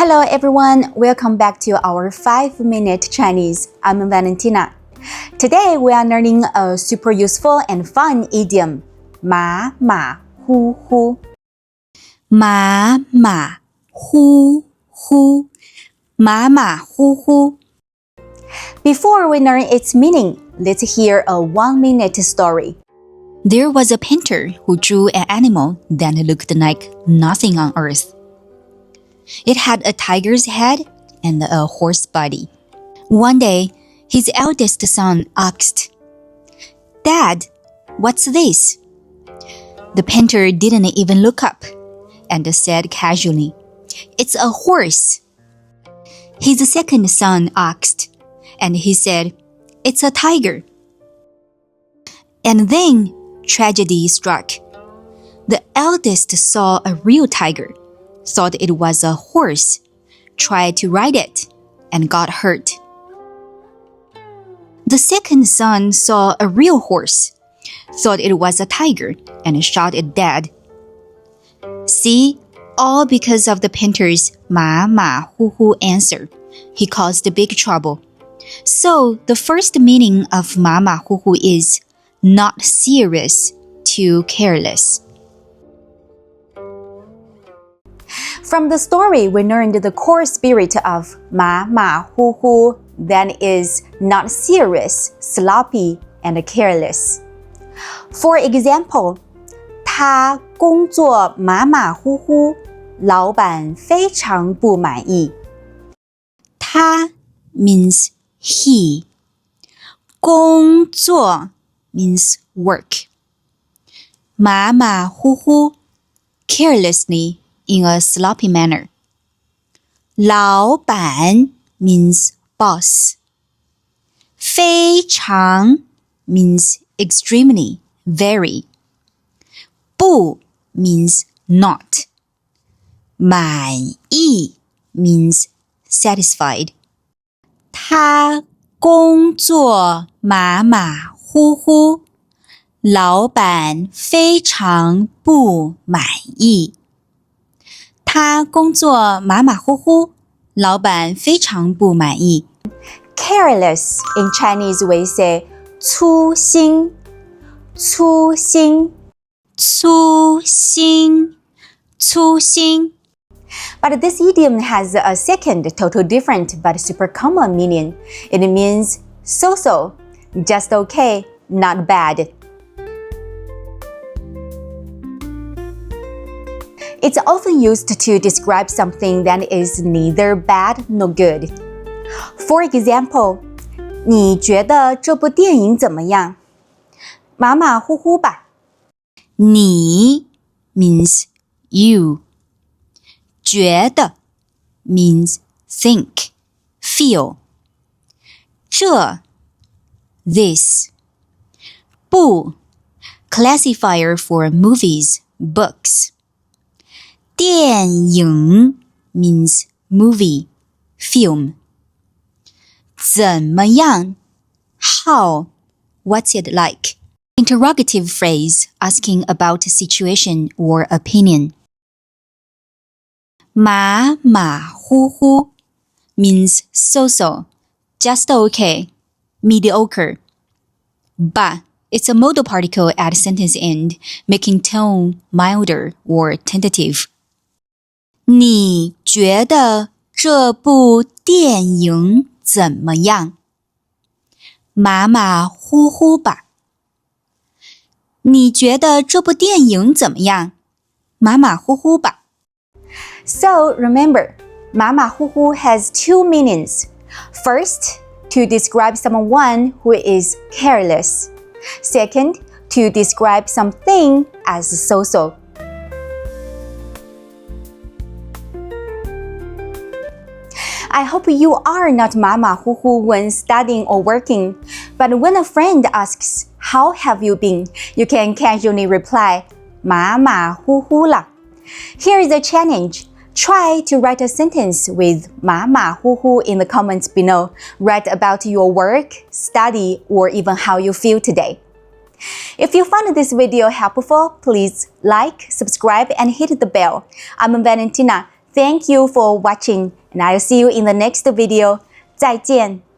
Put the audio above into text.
Hello everyone, welcome back to our 5-minute Chinese. I'm Valentina. Today we are learning a super useful and fun idiom, 马马虎虎. 马马虎虎, 马马虎虎. Before we learn its meaning, let's hear a 1-minute story. There was a painter who drew an animal that looked like nothing on earth. It had a tiger's head and a horse body. One day, his eldest son asked, "Dad, what's this?" The painter didn't even look up and said casually, "It's a horse." His second son asked, and he said, "It's a tiger." And then tragedy struck. The eldest saw a real tiger, thought it was a horse, tried to ride it, and got hurt. The second son saw a real horse, thought it was a tiger, and shot it dead. See, all because of the painter's 马马虎虎 answer. He caused big trouble. So, the first meaning of 马马虎虎 is not serious to careless. From the story, we learned the core spirit of 马马虎虎, that is not serious, sloppy, and careless. For example, 他工作马马虎虎，老板非常不满意。他 means he. 工作 means work. 马马虎虎 carelessly in a sloppy manner. 老板 means boss. 非常 means extremely, very. 不 means not. 满意 means satisfied. 他工作马马虎虎，老板非常不满意。他工作马马虎虎，老板非常不满意。Careless in Chinese we say 粗心，粗心，粗心，粗心。But this idiom has a second, total different but super common meaning. It means so-so, just okay, not bad. It's often used to describe something that is neither bad nor good. For example, 你觉得这部电影怎么样？马马虎虎吧。你 means you. 觉得 means think, feel. 这 this. 部 classifier for movies, books. 电影 means movie, film. 怎么样 how, what's it like? Interrogative phrase asking about a situation or opinion. 马马虎虎 means so-so, just okay, mediocre. Ba, it's a modal particle at sentence end, making tone milder or tentative. 你觉得这部电影怎么样？马马虎虎吧。你觉得这部电影怎么样？马马虎虎吧。So remember, 马马虎虎 has two meanings. First, to describe someone who is careless. Second, to describe something as so-so. I hope you are not 马马虎虎 when studying or working, but when a friend asks, "How have you been?" you can casually reply, 马马虎虎啦. Here is a challenge. Try to write a sentence with 马马虎虎 in the comments below. Write about your work, study, or even how you feel today. If you found this video helpful, please like, subscribe, and hit the bell. I'm Valentina. Thank you for watching, and I'll see you in the next video. 再见。